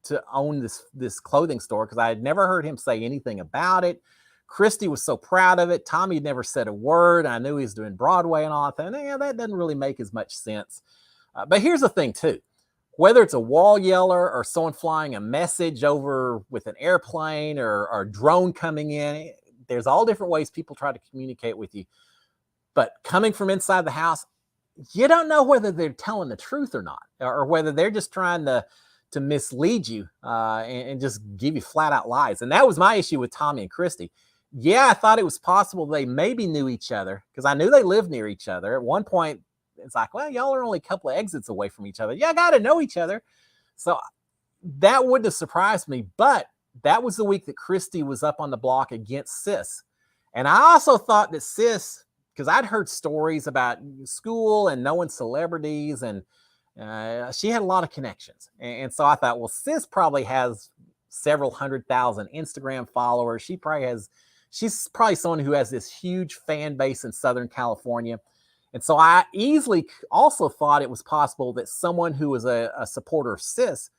to own this clothing store, because I had never heard him say anything about it. Christy was so proud of it. Tommy had never said a word. I knew he was doing Broadway and all that. And yeah, that doesn't really make as much sense. But here's the thing, too. Whether it's a wall yeller or someone flying a message over with an airplane or a drone coming in, there's all different ways people try to communicate with you. But coming from inside the house, you don't know whether they're telling the truth or not, or whether they're just trying to mislead you and just give you flat out lies. And that was my issue with Tommy and Christy. Yeah, I thought it was possible they maybe knew each other, because I knew they lived near each other. At one point, it's like, well, y'all are only a couple of exits away from each other. Yeah, got to know each other. So that wouldn't have surprised me. But that was the week that Christy was up on the block against Sis. And I also thought that Sis, because I'd heard stories about school and knowing celebrities, and she had a lot of connections. And so I thought, well, Sis probably has several 100,000 Instagram followers. She's probably someone who has this huge fan base in Southern California. And so I easily also thought it was possible that someone who was a supporter of Sis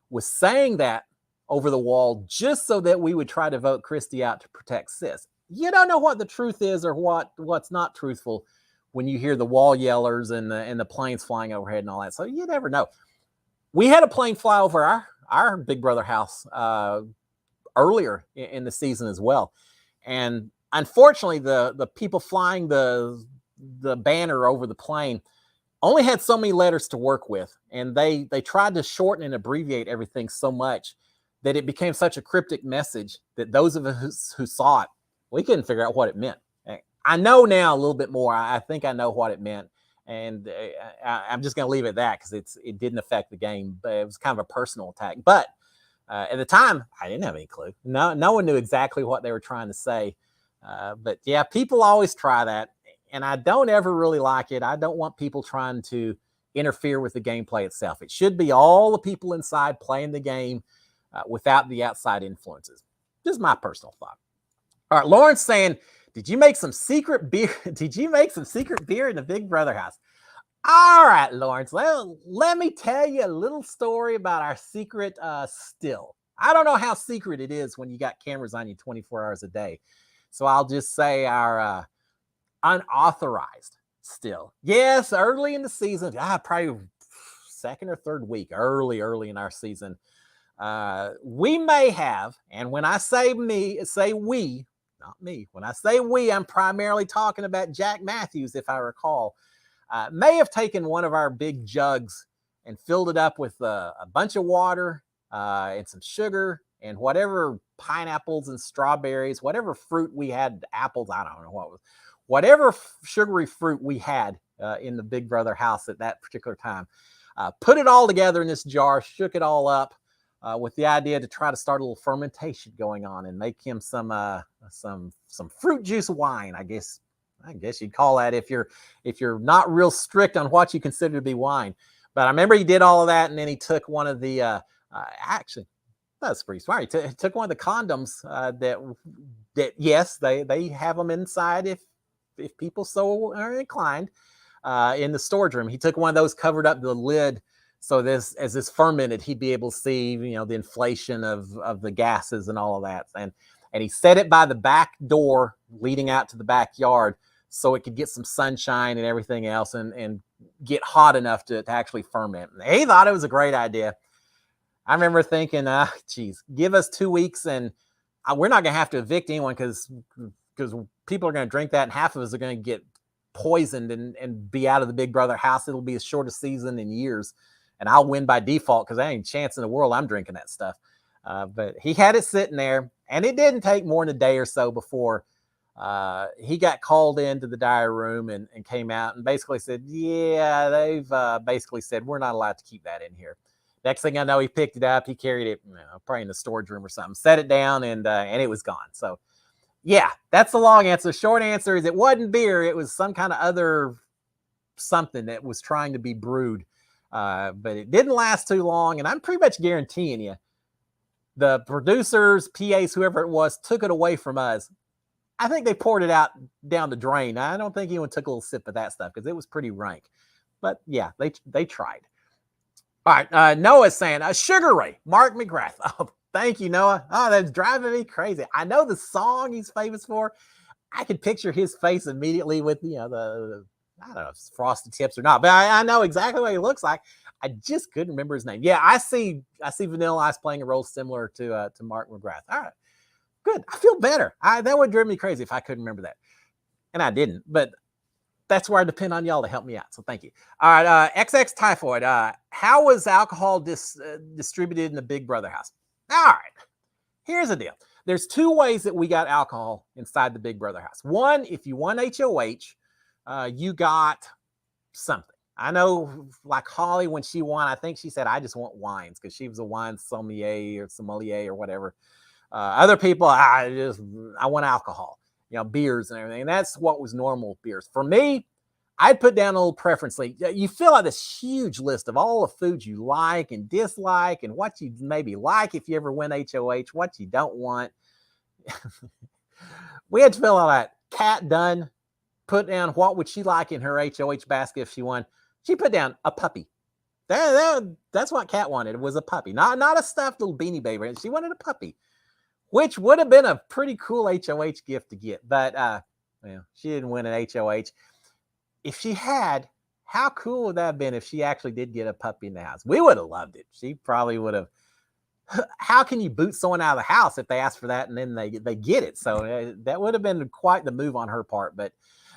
was saying that over the wall just so that we would try to vote Christy out to protect Sis. You don't know what the truth is or what's not truthful when you hear the wall yellers and the planes flying overhead and all that. So you never know. We had a plane fly over our Big Brother house earlier in the season as well. And unfortunately, the people flying the banner over the plane only had so many letters to work with. And they tried to shorten and abbreviate everything so much that it became such a cryptic message that those of us who saw it, we couldn't figure out what it meant. I know now a little bit more. I think I know what it meant. And I'm just going to leave it at that, because it didn't affect the game. But it was kind of a personal attack. But At the time, I didn't have any clue. No one knew exactly what they were trying to say. But yeah, people always try that. And I don't ever really like it. I don't want people trying to interfere with the gameplay itself. It should be all the people inside playing the game without the outside influences. Just my personal thought. All right, Lauren's saying, did you make some secret beer? Did you make some secret beer in the Big Brother house? All right, Lawrence, let me tell you a little story about our secret still. I don't know how secret it is when you got cameras on you 24 hours a day. So I'll just say our unauthorized still. Yes, early in the season, probably second or third week, early in our season, we may have, and when I say we, not me. When I say we, I'm primarily talking about Jack Matthews, if I recall. May have taken one of our big jugs and filled it up with a bunch of water and some sugar and whatever pineapples and strawberries, whatever fruit we had, apples, I don't know what was, whatever sugary fruit we had in the Big Brother house at that particular time. Put it all together in this jar, shook it all up with the idea to try to start a little fermentation going on and make him some fruit juice wine, I guess you'd call that if you're not real strict on what you consider to be wine. But I remember he did all of that, and then he took one of the actually, that's pretty smart. He took one of the condoms that yes, they have them inside if people so are inclined in the storage room. He took one of those, covered up the lid, so as this fermented, he'd be able to see the inflation of the gases and all of that, and he set it by the back door leading out to the backyard, so it could get some sunshine and everything else and get hot enough to actually ferment. He thought it was a great idea. I remember thinking, geez, give us 2 weeks and we're not going to have to evict anyone because people are going to drink that and half of us are going to get poisoned and be out of the Big Brother house. It'll be the shortest season in years. And I'll win by default because there ain't a chance in the world I'm drinking that stuff. But he had it sitting there, and it didn't take more than a day or so before he got called into the diary room and came out and basically said, yeah, they've basically said, we're not allowed to keep that in here. Next thing I know, he picked it up. He carried it, probably in the storage room or something, set it down, and it was gone. So, yeah, that's the long answer. Short answer is it wasn't beer. It was some kind of other something that was trying to be brewed. But it didn't last too long, and I'm pretty much guaranteeing you, the producers, PAs, whoever it was, took it away from us. I think they poured it out down the drain. I don't think anyone took a little sip of that stuff because it was pretty rank. But yeah, they tried. All right, Noah's saying, Sugar Ray, Mark McGrath. Oh, thank you, Noah. Oh, that's driving me crazy. I know the song he's famous for. I can picture his face immediately with, the I don't know if it's frosted tips or not, but I know exactly what he looks like. I just couldn't remember his name. Yeah, I see Vanilla Ice playing a role similar to Mark McGrath. All right, good. I feel better. That would drive me crazy if I couldn't remember that, and I didn't. But that's where I depend on y'all to help me out. So thank you. All right, XX Typhoid. How was alcohol distributed in the Big Brother house? All right, here's the deal. There's 2 ways that we got alcohol inside the Big Brother house. One, if you won HOH, you got something. I know, like Holly, when she won, I think she said, I just want wines because she was a wine sommelier or whatever. Other people, I want alcohol, beers and everything. And that's what was normal beers. For me, I'd put down a little preference. You fill out this huge list of all the foods you like and dislike and what you maybe like if you ever win HOH, what you don't want. We had to fill out that. Kat Dunn put down what would she like in her HOH basket if she won. She put down a puppy. That's what Kat wanted. It was a puppy, not a stuffed little beanie baby. She wanted a puppy, which would have been a pretty cool HOH gift to get. But she didn't win an HOH. If she had, how cool would that have been if she actually did get a puppy in the house? We would have loved it. She probably would have. How can you boot someone out of the house if they ask for that and then they get it? So that would have been quite the move on her part. But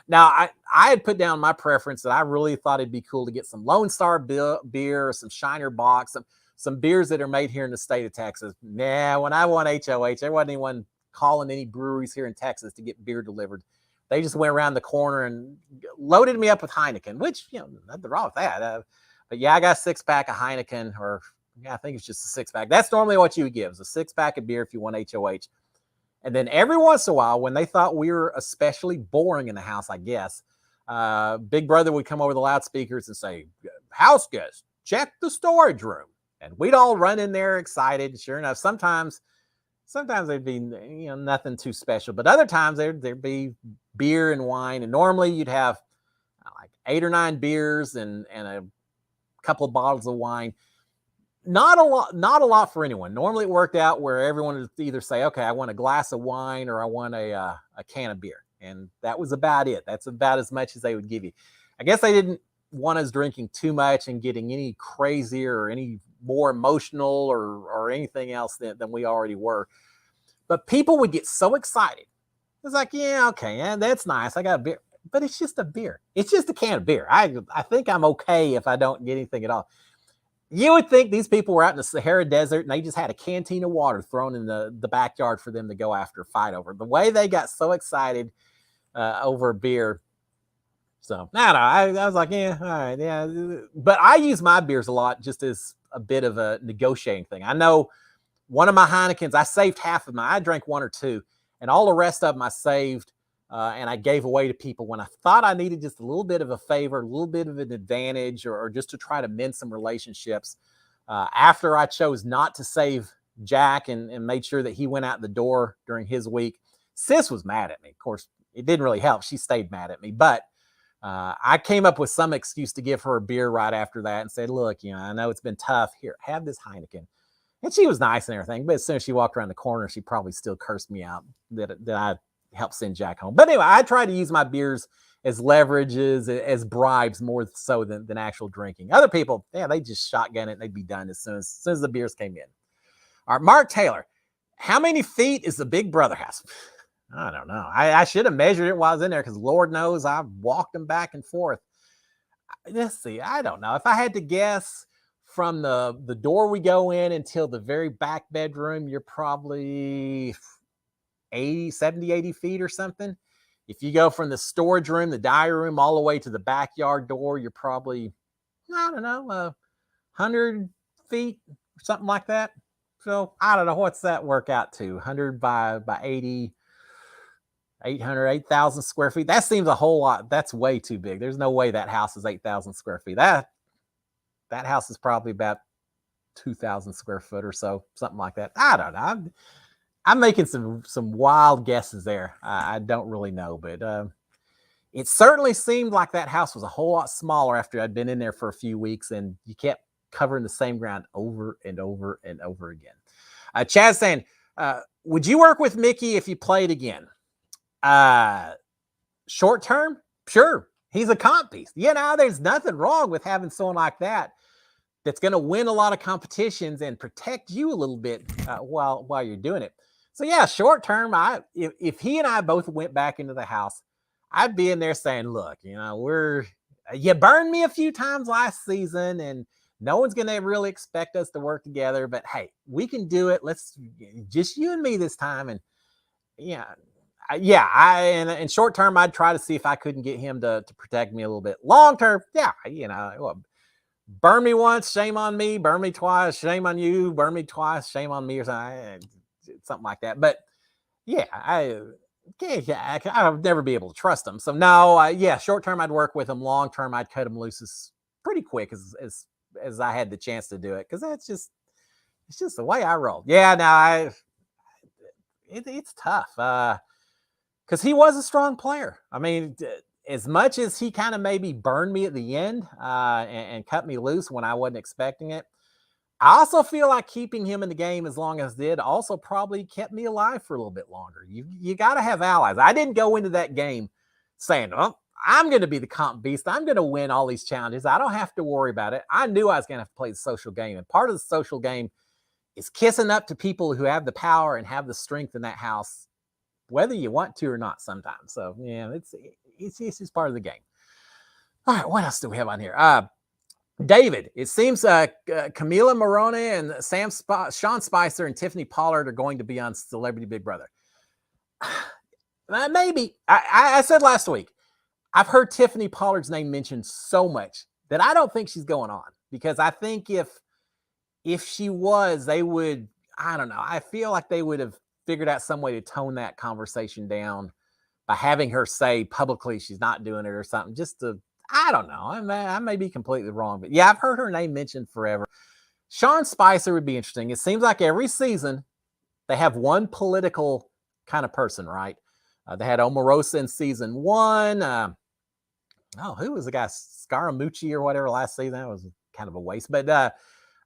now I had put down my preference that I really thought it'd be cool to get some Lone Star beer, some Shiner Box, some beers that are made here in the state of Texas. Nah, when I won HOH, there wasn't anyone calling any breweries here in Texas to get beer delivered. They just went around the corner and loaded me up with Heineken, which, nothing wrong with that. But yeah, I got a 6-pack of Heineken, or I think it's just a 6-pack. That's normally what you would give, is a 6-pack of beer if you want HOH. And then every once in a while, when they thought we were especially boring in the house, I guess, Big Brother would come over the loudspeakers and say, house guests, check the storage room. And we'd all run in there excited. Sure enough, sometimes there'd be nothing too special, but other times there'd be beer and wine. And normally you'd have like 8 or 9 beers and a couple of bottles of wine. Not a lot for anyone. Normally it worked out where everyone would either say, okay, I want a glass of wine or I want a can of beer. And that was about it. That's about as much as they would give you. I guess they didn't want us drinking too much and getting any crazier or any more emotional or anything else than we already were. But people would get so excited. It's like, yeah, okay, yeah, that's nice. I got a beer. But it's just a beer. It's just a can of beer. I think I'm okay if I don't get anything at all. You would think these people were out in the Sahara Desert and they just had a canteen of water thrown in the backyard for them to go after a fight over. The way they got so excited over beer. So, I was like, yeah, all right, yeah. But I use my beers a lot just as a bit of a negotiating thing. I know one of my Heinekens, I saved half of mine. I drank 1 or 2, and all the rest of them I saved and I gave away to people when I thought I needed just a little bit of a favor, a little bit of an advantage, or just to try to mend some relationships. After I chose not to save Jack and made sure that he went out the door during his week, Sis was mad at me. Of course, it didn't really help. She stayed mad at me, but I came up with some excuse to give her a beer right after that and said, look, I know it's been tough. Here, have this Heineken. And she was nice and everything, but as soon as she walked around the corner, she probably still cursed me out that I helped send Jack home. But anyway, I try to use my beers as leverages, as bribes, more so than actual drinking. Other people, they just shotgun it and they'd be done as soon as the beers came in. All right, Mark Taylor, how many feet is the Big Brother house? I don't know. I should have measured it while I was in there because Lord knows I've walked them back and forth. Let's see. I don't know. If I had to guess, from the door we go in until the very back bedroom, you're probably 70, 80 feet or something. If you go from the storage room, the diary room, all the way to the backyard door, you're probably, 100 feet or something like that. So I don't know. What's that work out to? 100 by 80, 800, 8,000 square feet. That seems a whole lot. That's way too big. There's no way that house is 8,000 square feet. That house is probably about 2,000 square foot or so, something like that. I don't know. I'm making some wild guesses there. I don't really know, but it certainly seemed like that house was a whole lot smaller after I'd been in there for a few weeks, and you kept covering the same ground over and over and over again. Chad's saying, would you work with Mickey if you played again? Short term? Sure. He's a comp piece. There's nothing wrong with having someone like that's going to win a lot of competitions and protect you a little bit while you're doing it. So yeah, short term, if he and I both went back into the house, I'd be in there saying, look, you burned me a few times last season and no one's going to really expect us to work together, but hey, we can do it. Let's just you and me this time. And in short term, I'd try to see if I couldn't get him to protect me a little bit. Long term, burn me once, shame on me. Burn me twice, shame on you. Burn me twice, shame on me, or something like that. But I'll never be able to trust him. So no, short term I'd work with him. Long term I'd cut him loose pretty quick as I had the chance to do it, because it's just the way I roll. It's tough because he was a strong player. I mean, as much as he kind of maybe burned me at the end and cut me loose when I wasn't expecting it, I also feel like keeping him in the game as long as did also probably kept me alive for a little bit longer. You got to have allies. I didn't go into that game saying, oh, I'm going to be the comp beast. I'm going to win all these challenges. I don't have to worry about it. I knew I was going to have to play the social game. And part of the social game is kissing up to people who have the power and have the strength in that house, whether you want to or not sometimes. So, it's just part of the game. All right, what else do we have on here? David, it seems Camila, Moroney, and Sean Spicer and Tiffany Pollard are going to be on Celebrity Big Brother. Maybe. I said last week, I've heard Tiffany Pollard's name mentioned so much that I don't think she's going on, because I think if if she was, they would, I don't know. I feel like they would have figured out some way to tone that conversation down by having her say publicly she's not doing it or something. Just to, I don't know. I may be completely wrong, but yeah, I've heard her name mentioned forever. Sean Spicer would be interesting. It seems like every season they have one political kind of person, right? They had Omarosa in season 1. Who was the guy? Scaramucci or whatever last season. That was kind of a waste. But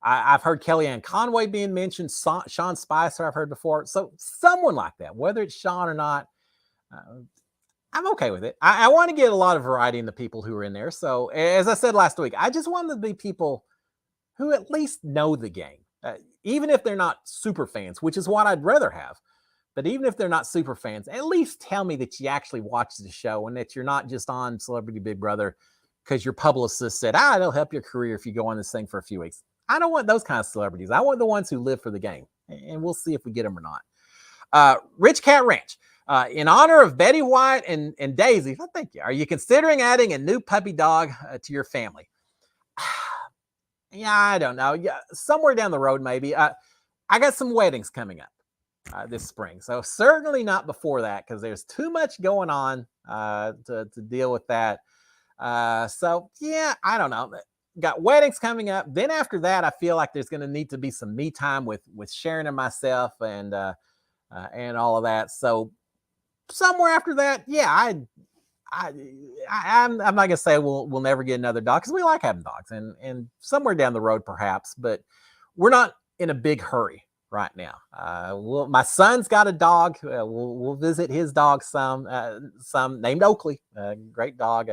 I've heard Kellyanne Conway being mentioned. Sean Spicer I've heard before. So someone like that, whether it's Sean or not, I'm okay with it. I want to get a lot of variety in the people who are in there. So as I said last week, I just want them to be people who at least know the game, even if they're not super fans, which is what I'd rather have. But even if they're not super fans, at least tell me that you actually watch the show and that you're not just on Celebrity Big Brother because your publicist said, it'll help your career if you go on this thing for a few weeks. I don't want those kind of celebrities. I want the ones who live for the game. And we'll see if we get them or not. Rich Cat Ranch. In honor of Betty White and Daisy, thank you. Are you considering adding a new puppy dog to your family? Yeah, I don't know. Yeah, somewhere down the road, maybe. I got some weddings coming up this spring, so certainly not before that because there's too much going on to deal with that. So yeah, I don't know. Got weddings coming up. Then after that, I feel like there's going to need to be some me time with Sharon and myself and all of that. So somewhere after that, yeah, I'm not gonna say we'll never get another dog because we like having dogs, and somewhere down the road perhaps, but we're not in a big hurry right now. My son's got a dog. We'll visit his dog some named Oakley, great dog.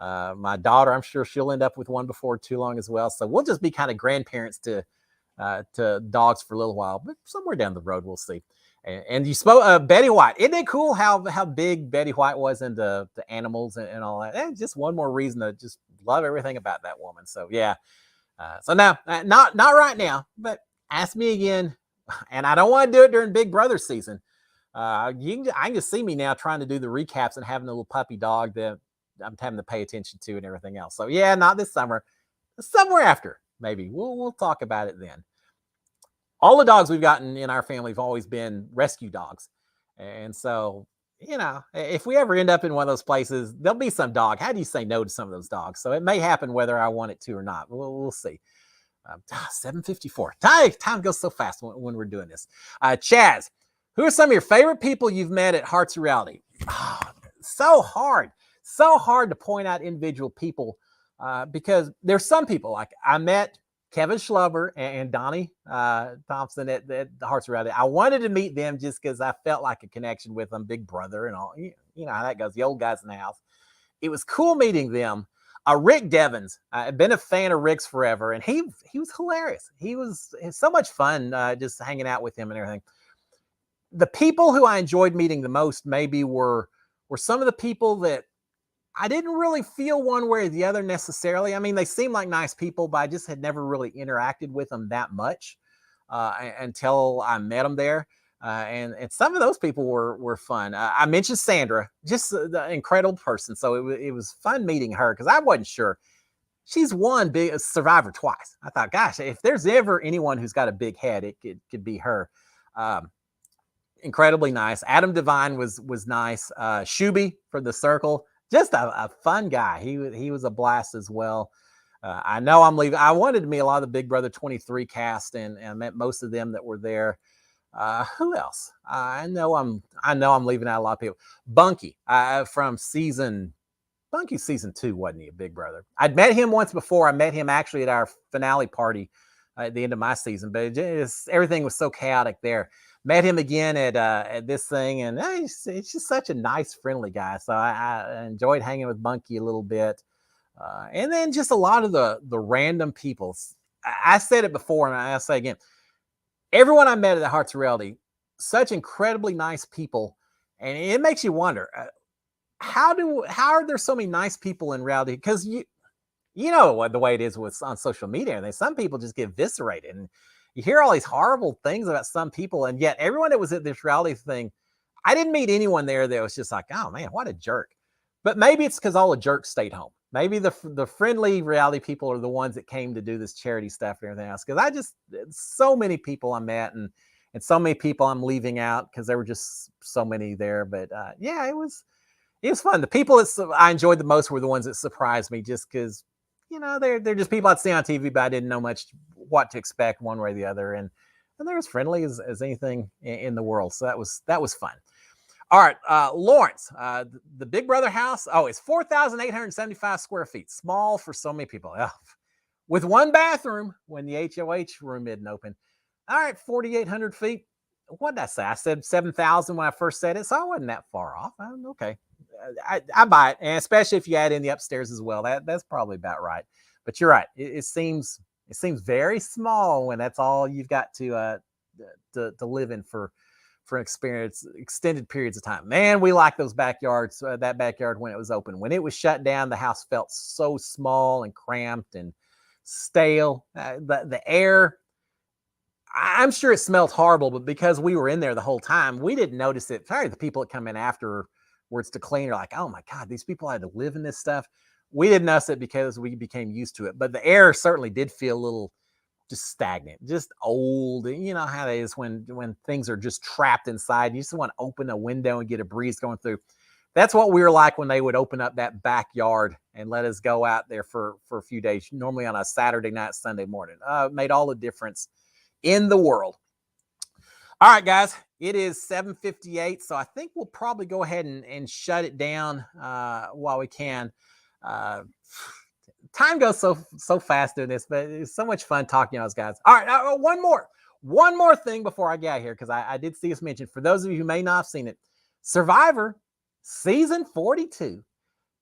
My daughter, I'm sure she'll end up with one before too long as well. So we'll just be kind of grandparents to dogs for a little while, but somewhere down the road we'll see. And you spoke Betty White. Isn't it cool how big Betty White was into the animals and all that? And just one more reason to just love everything about that woman. So yeah. So now, not right now, but ask me again. And I don't want to do it during Big Brother season. I can just see me now trying to do the recaps and having a little puppy dog that I'm having to pay attention to and everything else. So yeah, not this summer. Somewhere after, maybe. We'll talk about it then. All the dogs we've gotten in our family have always been rescue dogs. And so, if we ever end up in one of those places, there'll be some dog. How do you say no to some of those dogs? So it may happen whether I want it to or not. We'll see. 7:54. Time goes so fast when we're doing this. Chaz, who are some of your favorite people you've met at Hearts of Reality? So hard to point out individual people because there's some people, like I met Kevin Schlover and Donnie Thompson at the Hearts of Reality. I wanted to meet them just because I felt like a connection with them, Big Brother and all. You know how that goes, the old guys in the house. It was cool meeting them. Rick Devens, I've been a fan of Rick's forever, and he was hilarious. He was so much fun just hanging out with him and everything. The people who I enjoyed meeting the most maybe were some of the people that I didn't really feel one way or the other necessarily. I mean, they seemed like nice people, but I just had never really interacted with them that much until I met them there. And some of those people were fun. I mentioned Sandra, just the incredible person. So it was fun meeting her because I wasn't sure. She's won big Survivor twice. I thought, gosh, if there's ever anyone who's got a big head, it could be her. Incredibly nice. Adam Devine was nice. Shuby from the Circle. Just a fun guy. He was a blast as well. I know I'm leaving. I wanted to meet a lot of the Big Brother 23 cast, and I met most of them that were there. Who else? I know I'm leaving out a lot of people. Bunky from season 2, wasn't he? A Big Brother. I'd met him once before. I met him actually at our finale party at the end of my season, but everything was so chaotic there. Met him again at this thing, and he's just such a nice, friendly guy. So I enjoyed hanging with Bunky a little bit. And then just a lot of the random people. I said it before, and I'll say again. Everyone I met at the Hearts of Reality, such incredibly nice people. And it makes you wonder, how are there so many nice people in reality? Because you know what the way it is on social media. And some people just get eviscerated. And you hear all these horrible things about some people, and yet everyone that was at this reality thing, I didn't meet anyone there that was just like, oh man, what a jerk. But maybe it's because all the jerks stayed home. maybe the friendly reality people are the ones that came to do this charity stuff and everything else. Because so many people I met and so many people I'm leaving out because there were just so many there. But yeah, it was fun. The people that I enjoyed the most were the ones that surprised me, just because they're just people I'd see on TV, but I didn't know much what to expect one way or the other, and they're as friendly as anything in the world. So that was fun. All right, Lawrence, the Big Brother house. Oh, it's 4,875 square feet. Small for so many people. Oh, with one bathroom when the HOH room isn't open. All right, 4,800 feet. What did I say? I said 7,000 when I first said it, so I wasn't that far off. Okay, I buy it, and especially if you add in the upstairs as well. That's probably about right. But you're right. It seems very small when that's all you've got to live in for extended periods of time. Man, we like those backyards, that backyard when it was open. When it was shut down, the house felt so small and cramped and stale. The air, I'm sure it smelled horrible, but because we were in there the whole time, we didn't notice it. Probably the people that come in afterwards to clean are like, oh my God, these people had to live in this stuff. We didn't notice it because we became used to it. But the air certainly did feel a little just stagnant, just old. You know how it is when things are just trapped inside. You just want to open a window and get a breeze going through. That's what we were like when they would open up that backyard and let us go out there for a few days, normally on a Saturday night, Sunday morning. It made all the difference in the world. All right, guys, it is 7:58, so I think we'll probably go ahead and shut it down while we can. Time goes so fast doing this, but it's so much fun talking to those guys. All right, one more thing before I get out here, because I did see us mentioned. For those of you who may not have seen it, Survivor season 42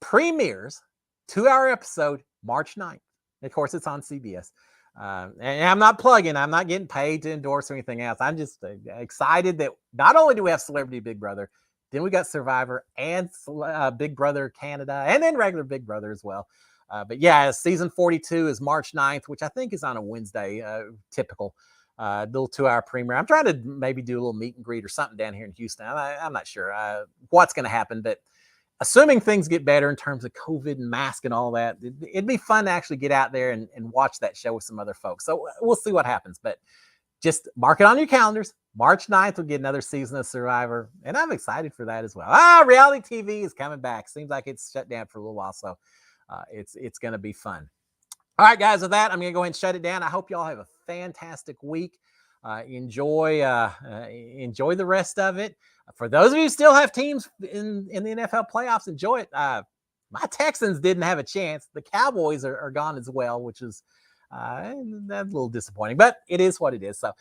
premieres 2-hour episode March 9th. Of course, it's on CBS. And I'm not plugging. I'm not getting paid to endorse or anything else. I'm just excited that not only do we have Celebrity Big Brother, then we got Survivor and Big Brother Canada, and then regular Big Brother as well. But yeah, season 42 is March 9th, which I think is on a Wednesday, typical. Little 2-hour premiere. I'm trying to maybe do a little meet and greet or something down here in Houston. I'm not sure what's going to happen, but assuming things get better in terms of COVID and mask and all that, it'd be fun to actually get out there and watch that show with some other folks. So we'll see what happens, but just mark it on your calendars. March 9th, we'll get another season of Survivor, and I'm excited for that as well. Reality TV is coming back. Seems like it's shut down for a little while, so it's going to be fun. All right, guys, with that, I'm going to go ahead and shut it down. I hope you all have a fantastic week. Enjoy the rest of it. For those of you who still have teams in the NFL playoffs, enjoy it. My Texans didn't have a chance. The Cowboys are gone as well, which is that's a little disappointing, but it is what it is. So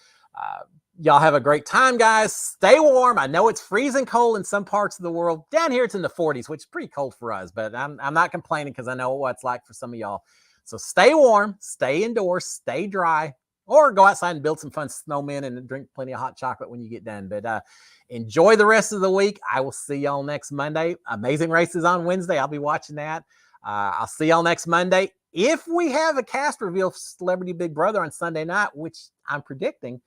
y'all have a great time, guys. Stay warm. I know it's freezing cold in some parts of the world. Down here, it's in the 40s, which is pretty cold for us, but I'm not complaining because I know what it's like for some of y'all. So stay warm, stay indoors, stay dry, or go outside and build some fun snowmen and drink plenty of hot chocolate when you get done. But enjoy the rest of the week. I will see y'all next Monday. Amazing Races on Wednesday. I'll be watching that. I'll see y'all next Monday. If we have a cast reveal for Celebrity Big Brother on Sunday night, which I'm predicting,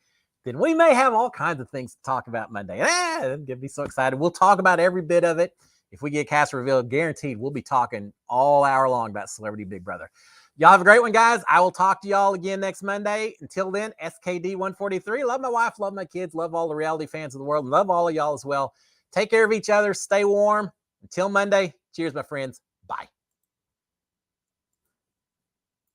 then we may have all kinds of things to talk about Monday. It'll get me so excited. We'll talk about every bit of it. If we get cast reveal, guaranteed we'll be talking all hour long about Celebrity Big Brother. Y'all have a great one, guys. I will talk to y'all again next Monday. Until then, SKD143. Love my wife, love my kids, love all the reality fans of the world, and love all of y'all as well. Take care of each other. Stay warm. Until Monday, cheers, my friends. Bye.